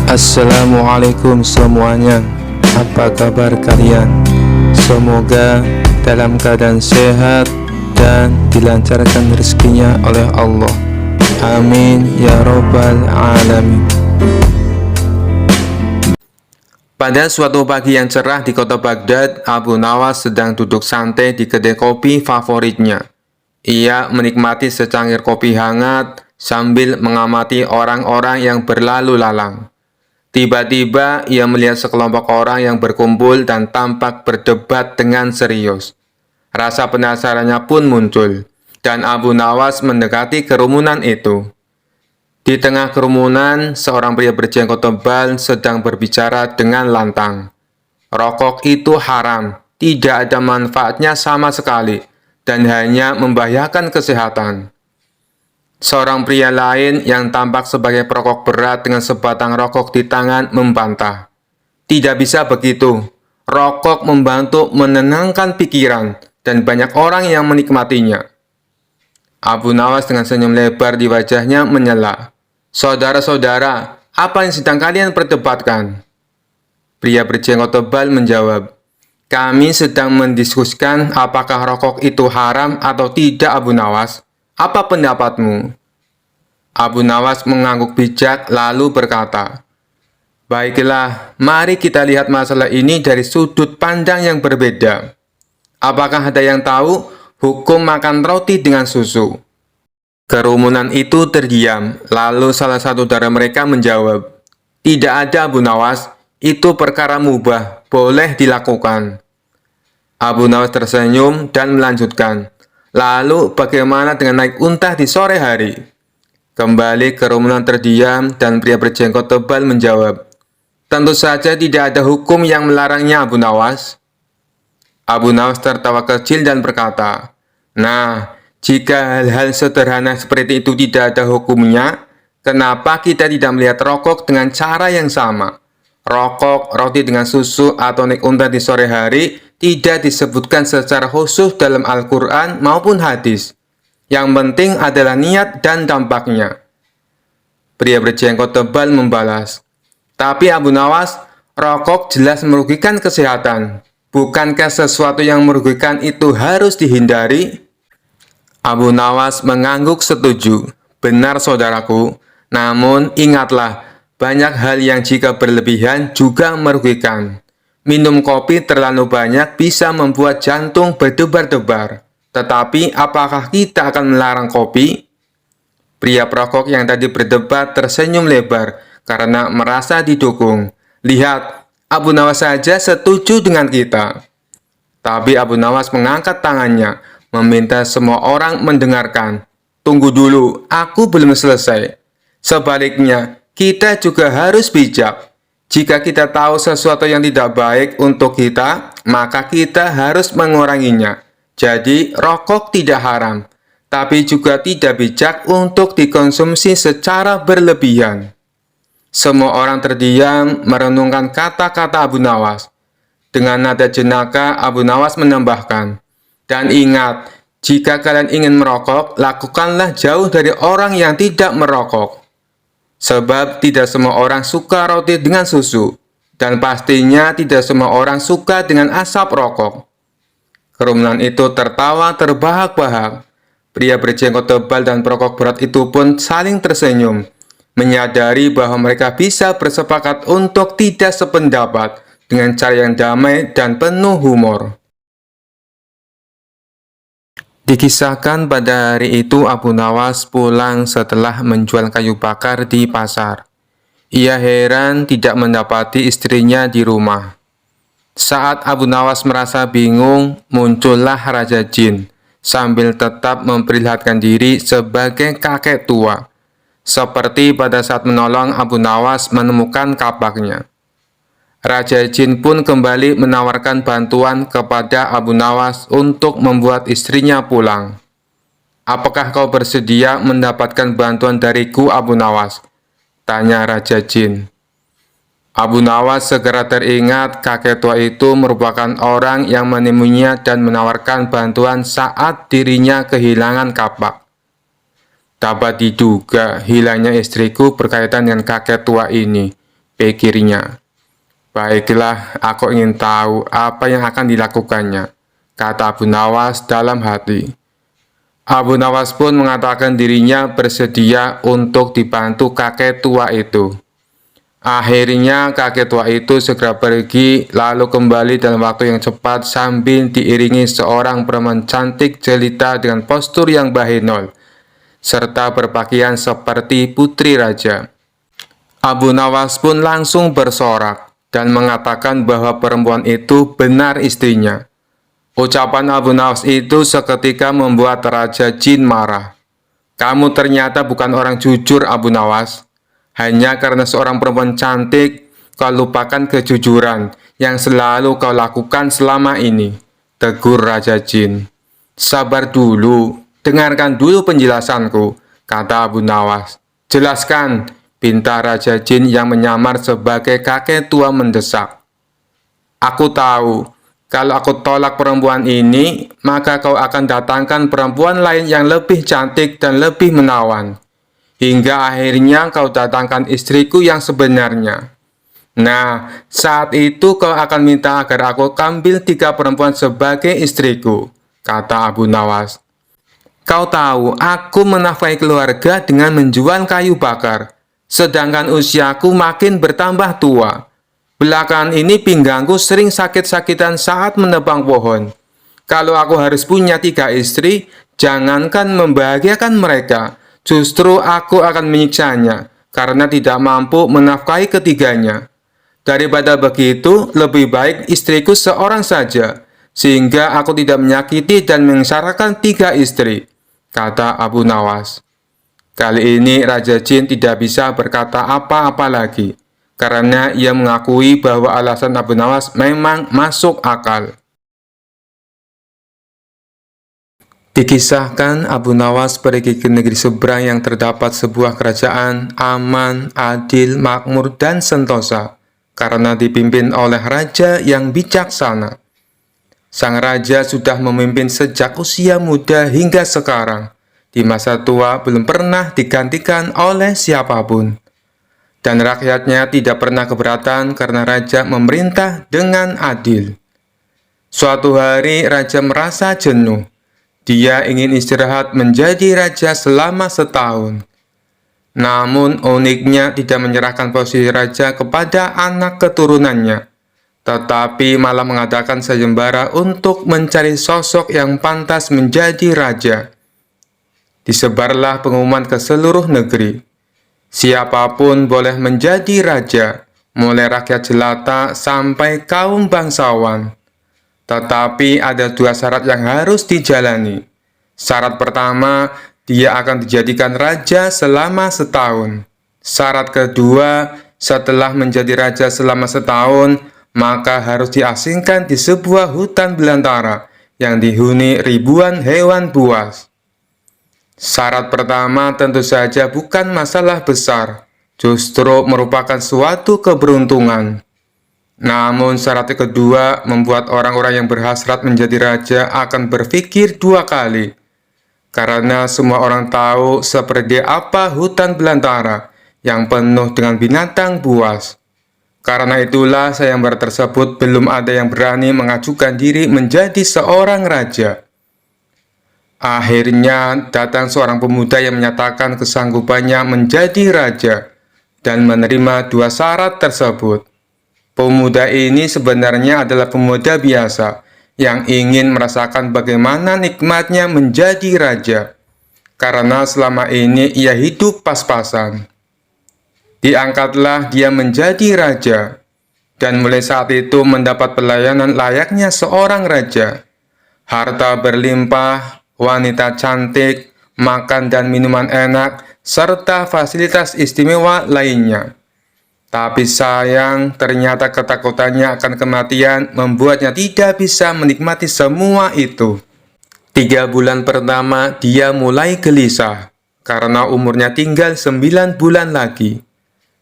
Assalamualaikum semuanya. Apa kabar kalian? Semoga dalam keadaan sehat dan dilancarkan rezekinya oleh Allah. Amin ya robbal alamin. Pada suatu pagi yang cerah di kota Baghdad, Abu Nawas sedang duduk santai di kedai kopi favoritnya. Ia menikmati secangkir kopi hangat sambil mengamati orang-orang yang berlalu lalang. Tiba-tiba ia melihat sekelompok orang yang berkumpul dan tampak berdebat dengan serius. Rasa penasarannya pun muncul, dan Abu Nawas mendekati kerumunan itu. Di tengah kerumunan, seorang pria berjenggot tebal sedang berbicara dengan lantang. Rokok itu haram, tidak ada manfaatnya sama sekali, dan hanya membahayakan kesehatan. Seorang pria lain yang tampak sebagai perokok berat dengan sebatang rokok di tangan membantah. Tidak bisa begitu. Rokok membantu menenangkan pikiran dan banyak orang yang menikmatinya. Abu Nawas dengan senyum lebar di wajahnya menyela. Saudara-saudara, apa yang sedang kalian perdebatkan? Pria berjenggot tebal menjawab. Kami sedang mendiskusikan apakah rokok itu haram atau tidak, Abu Nawas. Apa pendapatmu? Abu Nawas mengangguk bijak lalu berkata, baiklah, mari kita lihat masalah ini dari sudut pandang yang berbeda. Apakah ada yang tahu hukum makan roti dengan susu? Kerumunan itu terdiam, lalu salah satu dari mereka menjawab, tidak ada Abu Nawas, itu perkara mubah, boleh dilakukan. Abu Nawas tersenyum dan melanjutkan, lalu bagaimana dengan naik unta di sore hari? Kembali kerumunan terdiam dan pria berjenggot tebal menjawab, tentu saja tidak ada hukum yang melarangnya, Abu Nawas. Abu Nawas tertawa kecil dan berkata, nah, jika hal-hal sederhana seperti itu tidak ada hukumnya, kenapa kita tidak melihat rokok dengan cara yang sama? Rokok, roti dengan susu, atau naik unta di sore hari tidak disebutkan secara khusus dalam Al-Quran maupun hadis. Yang penting adalah niat dan dampaknya. Pria berjenggot tebal membalas, tapi Abu Nawas, rokok jelas merugikan kesehatan. Bukankah sesuatu yang merugikan itu harus dihindari? Abu Nawas mengangguk setuju. Benar saudaraku, namun ingatlah, banyak hal yang jika berlebihan juga merugikan. Minum kopi terlalu banyak bisa membuat jantung berdebar-debar. Tetapi apakah kita akan melarang kopi? Pria perokok yang tadi berdebat tersenyum lebar karena merasa didukung. Lihat, Abu Nawas saja setuju dengan kita. Tapi Abu Nawas mengangkat tangannya, meminta semua orang mendengarkan. Tunggu dulu, aku belum selesai. Sebaliknya, kita juga harus bijak. Jika kita tahu sesuatu yang tidak baik untuk kita, maka kita harus menguranginya. Jadi, rokok tidak haram, tapi juga tidak bijak untuk dikonsumsi secara berlebihan. Semua orang terdiam merenungkan kata-kata Abu Nawas. Dengan nada jenaka, Abu Nawas menambahkan, dan ingat, jika kalian ingin merokok, lakukanlah jauh dari orang yang tidak merokok. Sebab tidak semua orang suka roti dengan susu, dan pastinya tidak semua orang suka dengan asap rokok. Kerumunan itu tertawa terbahak-bahak. Pria berjenggot tebal dan perokok berat itu pun saling tersenyum, menyadari bahwa mereka bisa bersepakat untuk tidak sependapat dengan cara yang damai dan penuh humor. Dikisahkan pada hari itu Abu Nawas pulang setelah menjual kayu bakar di pasar. Ia heran tidak mendapati istrinya di rumah. Saat Abu Nawas merasa bingung, muncullah Raja Jin sambil tetap memperlihatkan diri sebagai kakek tua. Seperti pada saat menolong Abu Nawas menemukan kapaknya. Raja Jin pun kembali menawarkan bantuan kepada Abu Nawas untuk membuat istrinya pulang. Apakah kau bersedia mendapatkan bantuan dariku, Abu Nawas? Tanya Raja Jin. Abu Nawas segera teringat kakek tua itu merupakan orang yang menemuinya dan menawarkan bantuan saat dirinya kehilangan kapak. Dapat diduga hilangnya istriku berkaitan dengan kakek tua ini. pikirnya. Baiklah, aku ingin tahu apa yang akan dilakukannya, kata Abu Nawas dalam hati. Abu Nawas pun mengatakan dirinya bersedia untuk dibantu kakek tua itu. Akhirnya kakek tua itu segera pergi lalu kembali dalam waktu yang cepat sambil diiringi seorang perempuan cantik jelita dengan postur yang bahenol serta berpakaian seperti putri raja. Abu Nawas pun langsung bersorak dan mengatakan bahwa perempuan itu benar istrinya. Ucapan Abu Nawas itu seketika membuat Raja Jin marah. "Kamu ternyata bukan orang jujur, Abu Nawas. Hanya karena seorang perempuan cantik, kau lupakan kejujuran yang selalu kau lakukan selama ini," tegur Raja Jin. "Sabar dulu, dengarkan dulu penjelasanku," kata Abu Nawas. "Jelaskan," pinta Raja Jin yang menyamar sebagai kakek tua mendesak. "Aku tahu, kalau aku tolak perempuan ini, maka kau akan datangkan perempuan lain yang lebih cantik dan lebih menawan. Hingga akhirnya kau datangkan istriku yang sebenarnya. Nah, saat itu kau akan minta agar aku ambil 3 perempuan sebagai istriku," kata Abu Nawas. "Kau tahu, aku menafkahi keluarga dengan menjual kayu bakar, sedangkan usiaku makin bertambah tua. Belakangan ini pinggangku sering sakit-sakitan saat menebang pohon. Kalau aku harus punya 3 istri, jangankan membahagiakan mereka, justru aku akan menyiksanya karena tidak mampu menafkahi ketiganya. Daripada begitu, lebih baik istriku seorang saja, sehingga aku tidak menyakiti dan menyengsarakan 3 istri," kata Abu Nawas. Kali ini Raja Jin tidak bisa berkata apa-apa lagi, karena ia mengakui bahwa alasan Abu Nawas memang masuk akal. Dikisahkan Abu Nawas pergi ke negeri seberang yang terdapat sebuah kerajaan aman, adil, makmur, dan sentosa karena dipimpin oleh raja yang bijaksana. Sang raja sudah memimpin sejak usia muda hingga sekarang. Di masa tua belum pernah digantikan oleh siapapun. Dan rakyatnya tidak pernah keberatan karena raja memerintah dengan adil. Suatu hari raja merasa jenuh. Dia ingin istirahat menjadi raja selama setahun. Namun uniknya tidak menyerahkan posisi raja kepada anak keturunannya, tetapi malah mengadakan sayembara untuk mencari sosok yang pantas menjadi raja. Disebarlah pengumuman ke seluruh negeri. Siapapun boleh menjadi raja, mulai rakyat jelata sampai kaum bangsawan. Tetapi ada 2 syarat yang harus dijalani. Syarat pertama, dia akan dijadikan raja selama setahun. Syarat kedua, setelah menjadi raja selama setahun, maka harus diasingkan di sebuah hutan belantara yang dihuni ribuan hewan buas. Syarat pertama tentu saja bukan masalah besar, justru merupakan suatu keberuntungan. Namun syarat kedua membuat orang-orang yang berhasrat menjadi raja akan berpikir 2 kali. Karena semua orang tahu seperti apa hutan belantara yang penuh dengan binatang buas. Karena itulah sayembara tersebut belum ada yang berani mengajukan diri menjadi seorang raja. Akhirnya datang seorang pemuda yang menyatakan kesanggupannya menjadi raja dan menerima 2 syarat tersebut. Pemuda ini sebenarnya adalah pemuda biasa yang ingin merasakan bagaimana nikmatnya menjadi raja, karena selama ini ia hidup pas-pasan. Diangkatlah dia menjadi raja, dan mulai saat itu mendapat pelayanan layaknya seorang raja. Harta berlimpah, wanita cantik, makan dan minuman enak, serta fasilitas istimewa lainnya. Tapi sayang, ternyata ketakutannya akan kematian membuatnya tidak bisa menikmati semua itu. 3 bulan pertama, dia mulai gelisah, karena umurnya tinggal 9 bulan lagi.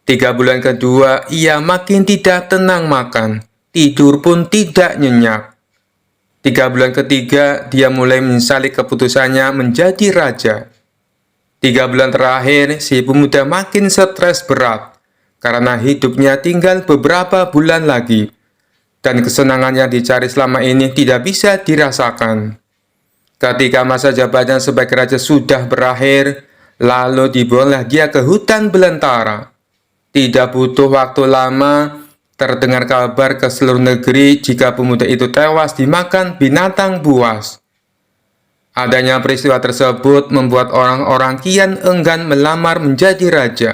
3 bulan kedua, ia makin tidak tenang makan, tidur pun tidak nyenyak. 3 bulan ketiga, dia mulai menyesali keputusannya menjadi raja. 3 bulan terakhir, si pemuda makin stres berat, karena hidupnya tinggal beberapa bulan lagi, dan kesenangan yang dicari selama ini tidak bisa dirasakan. Ketika masa jabatan sebagai raja sudah berakhir, lalu dibuanglah dia ke hutan belantara. Tidak butuh waktu lama, terdengar kabar ke seluruh negeri jika pemuda itu tewas dimakan binatang buas. Adanya peristiwa tersebut membuat orang-orang kian enggan melamar menjadi raja.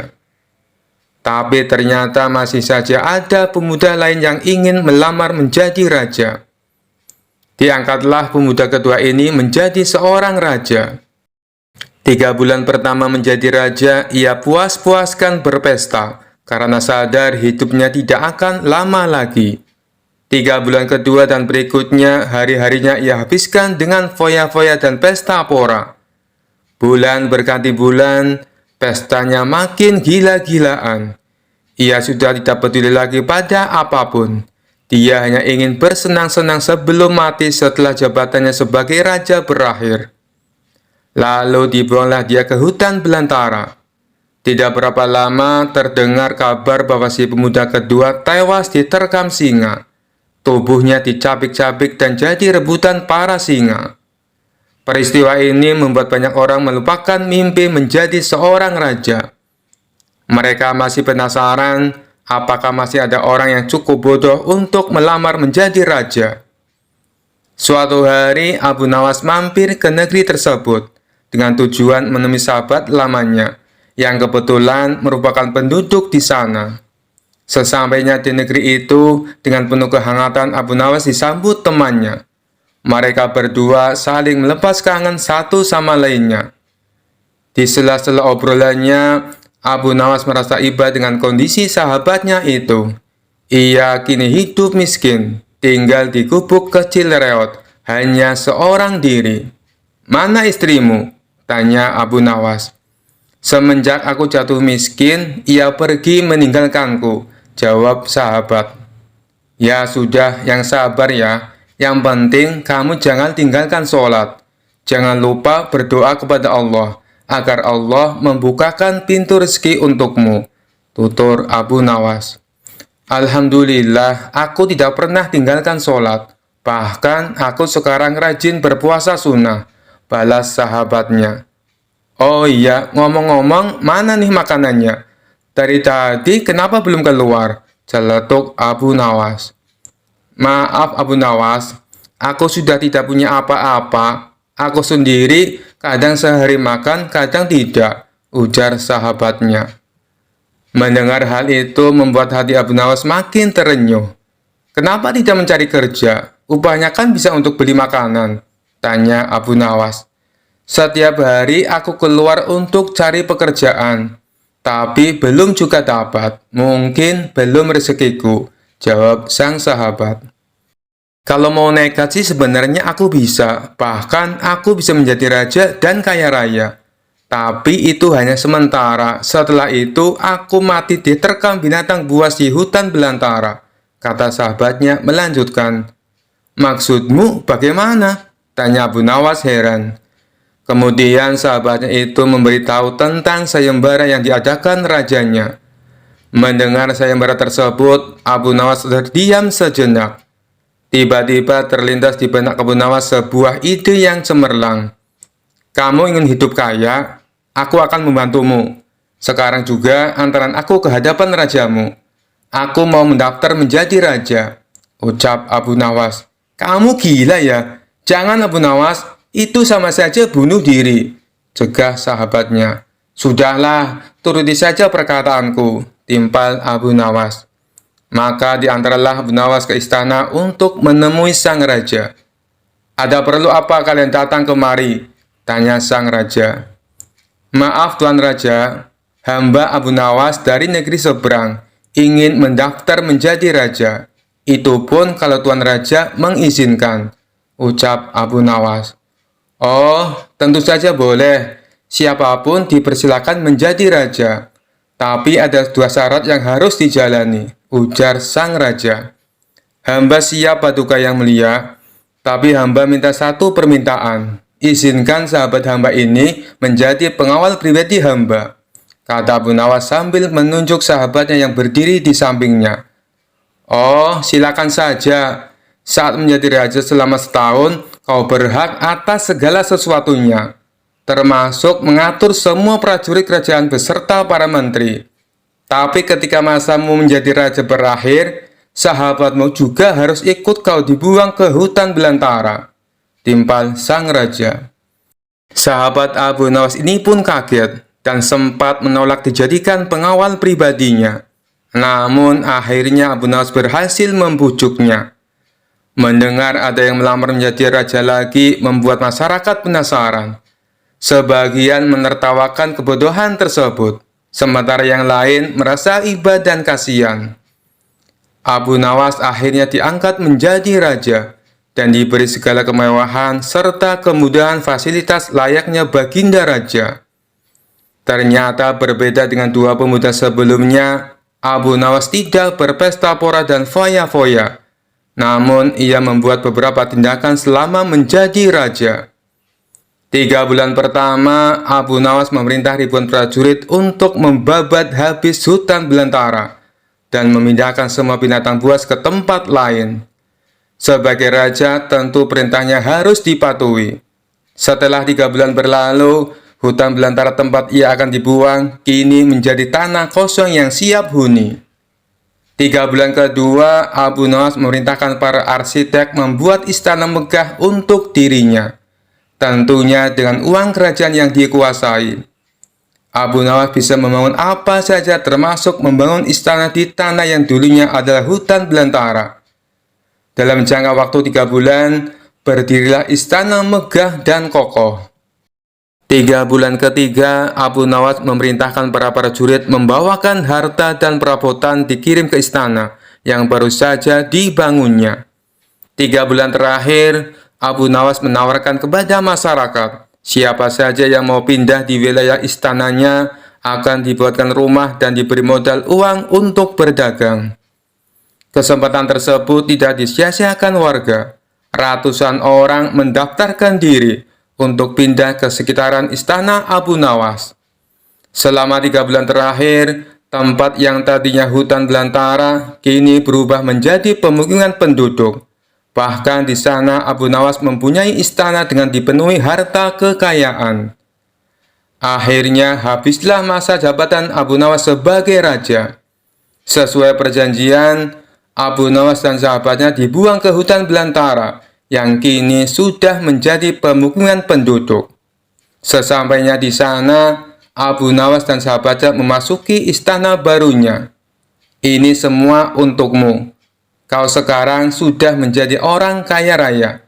Tapi ternyata masih saja ada pemuda lain yang ingin melamar menjadi raja. Diangkatlah pemuda kedua ini menjadi seorang raja. 3 bulan pertama menjadi raja, ia puas-puaskan berpesta, karena sadar hidupnya tidak akan lama lagi. 3 bulan kedua dan berikutnya, hari-harinya ia habiskan dengan foya-foya dan pesta pora. Bulan berganti bulan, pestanya makin gila-gilaan. Ia sudah tidak peduli lagi pada apapun. Dia hanya ingin bersenang-senang sebelum mati setelah jabatannya sebagai raja berakhir. Lalu dibuanglah dia ke hutan belantara. Tidak berapa lama terdengar kabar bahwa si pemuda kedua tewas diterkam singa. Tubuhnya dicabik-cabik dan jadi rebutan para singa. Peristiwa ini membuat banyak orang melupakan mimpi menjadi seorang raja. Mereka masih penasaran apakah masih ada orang yang cukup bodoh untuk melamar menjadi raja. Suatu hari Abu Nawas mampir ke negeri tersebut dengan tujuan menemui sahabat lamanya yang kebetulan merupakan penduduk di sana. Sesampainya di negeri itu, dengan penuh kehangatan Abu Nawas disambut temannya. Mereka berdua saling melepas kangen satu sama lainnya. Di sela-sela obrolannya, Abu Nawas merasa iba dengan kondisi sahabatnya itu. Ia kini hidup miskin, tinggal di gubuk kecil reot, hanya seorang diri. "Mana istrimu?" tanya Abu Nawas. "Semenjak aku jatuh miskin, ia pergi meninggalkanku," jawab sahabat. "Ya sudah, yang sabar ya. Yang penting kamu jangan tinggalkan sholat. Jangan lupa berdoa kepada Allah, agar Allah membukakan pintu rezeki untukmu," tutur Abu Nawas. "Alhamdulillah, aku tidak pernah tinggalkan sholat. Bahkan aku sekarang rajin berpuasa sunnah," balas sahabatnya. "Oh iya, ngomong-ngomong, mana nih makanannya? Dari tadi kenapa belum keluar?" celetuk Abu Nawas. "Maaf Abu Nawas, aku sudah tidak punya apa-apa. Aku sendiri kadang sehari makan, kadang tidak," ujar sahabatnya. Mendengar hal itu membuat hati Abu Nawas makin terenyuh. "Kenapa tidak mencari kerja? Upahnya kan bisa untuk beli makanan," tanya Abu Nawas. "Setiap hari aku keluar untuk cari pekerjaan, tapi belum juga dapat. Mungkin belum rezekiku," jawab sang sahabat. "Kalau mau nekat sih sebenarnya aku bisa. Bahkan aku bisa menjadi raja dan kaya raya. Tapi itu hanya sementara. Setelah itu aku mati diterkam binatang buas di hutan belantara," kata sahabatnya melanjutkan. "Maksudmu bagaimana?" tanya Abu Nawas heran. Kemudian sahabatnya itu memberitahu tentang sayembara yang diadakan rajanya. Mendengar sayembara tersebut, Abu Nawas terdiam sejenak. Tiba-tiba terlintas di benak Abu Nawas sebuah ide yang cemerlang. "Kamu ingin hidup kaya? Aku akan membantumu. Sekarang juga antaran aku ke hadapan rajamu. Aku mau mendaftar menjadi raja," ucap Abu Nawas. "Kamu gila ya? Jangan Abu Nawas. Itu sama saja bunuh diri," cegah sahabatnya. "Sudahlah, turuti saja perkataanku," timpal Abu Nawas. Maka diantaralah Abu Nawas ke istana untuk menemui sang raja. "Ada perlu apa kalian datang kemari?" tanya sang raja. "Maaf Tuan Raja, hamba Abu Nawas dari negeri seberang ingin mendaftar menjadi raja. Itu pun kalau Tuan Raja mengizinkan," ucap Abu Nawas. "Oh, tentu saja boleh. Siapapun dipersilakan menjadi raja. Tapi ada 2 syarat yang harus dijalani," ujar sang raja. "Hamba siap Paduka Yang Mulia, tapi hamba minta satu permintaan. Izinkan sahabat hamba ini menjadi pengawal pribadi hamba. kata Abu Nawas sambil menunjuk sahabatnya yang berdiri di sampingnya. "Oh, silakan saja. Saat menjadi raja selama setahun, kau berhak atas segala sesuatunya, termasuk mengatur semua prajurit kerajaan beserta para menteri. Tapi ketika masamu menjadi raja berakhir, sahabatmu juga harus ikut kau dibuang ke hutan belantara," timpal sang raja. Sahabat Abu Nawas ini pun kaget dan sempat menolak dijadikan pengawal pribadinya. Namun akhirnya Abu Nawas berhasil membujuknya. Mendengar ada yang melamar menjadi raja lagi membuat masyarakat penasaran. Sebagian menertawakan kebodohan tersebut, sementara yang lain merasa iba dan kasihan. Abu Nawas akhirnya diangkat menjadi raja dan diberi segala kemewahan serta kemudahan fasilitas layaknya baginda raja. Ternyata berbeda dengan dua pemuda sebelumnya, Abu Nawas tidak berpesta pora dan foya-foya. Namun ia membuat beberapa tindakan selama menjadi raja. 3 bulan pertama, Abu Nawas memerintah ribuan prajurit untuk membabat habis hutan belantara dan memindahkan semua binatang buas ke tempat lain. Sebagai raja, tentu perintahnya harus dipatuhi. Setelah 3 bulan berlalu, hutan belantara tempat ia akan dibuang kini menjadi tanah kosong yang siap huni. 3 bulan kedua, Abu Nawas memerintahkan para arsitek membuat istana megah untuk dirinya, tentunya dengan uang kerajaan yang dikuasai. Abu Nawas bisa membangun apa saja, termasuk membangun istana di tanah yang dulunya adalah hutan belantara. Dalam jangka waktu 3 bulan, berdirilah istana megah dan kokoh. 3 bulan ketiga, Abu Nawas memerintahkan para prajurit membawakan harta dan perabotan dikirim ke istana yang baru saja dibangunnya. 3 bulan terakhir, Abu Nawas menawarkan kepada masyarakat, siapa saja yang mau pindah di wilayah istananya akan dibuatkan rumah dan diberi modal uang untuk berdagang. Kesempatan tersebut tidak disia-siakan warga. Ratusan orang mendaftarkan diri untuk pindah ke sekitaran istana Abu Nawas. Selama 3 bulan terakhir, tempat yang tadinya hutan belantara kini berubah menjadi pemukiman penduduk. Bahkan di sana Abu Nawas mempunyai istana dengan dipenuhi harta kekayaan. Akhirnya habislah masa jabatan Abu Nawas sebagai raja. Sesuai perjanjian, Abu Nawas dan sahabatnya dibuang ke hutan belantara yang kini sudah menjadi pemukiman penduduk. Sesampainya di sana, Abu Nawas dan sahabatnya memasuki istana barunya. "Ini semua untukmu. Kau sekarang sudah menjadi orang kaya raya.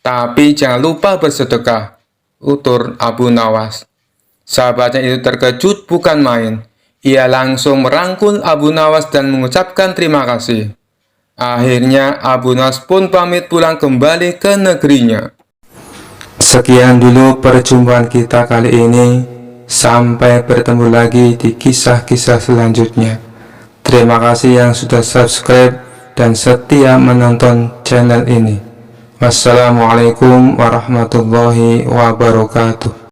Tapi jangan lupa bersedekah," utur Abu Nawas. Sahabatnya itu terkejut bukan main. Ia langsung merangkul Abu Nawas dan mengucapkan terima kasih. Akhirnya Abu Nawas pun pamit pulang kembali ke negerinya. Sekian dulu perjumpaan kita kali ini. Sampai bertemu lagi di kisah-kisah selanjutnya. Terima kasih yang sudah subscribe dan setia menonton channel ini. Wassalamualaikum warahmatullahi wabarakatuh.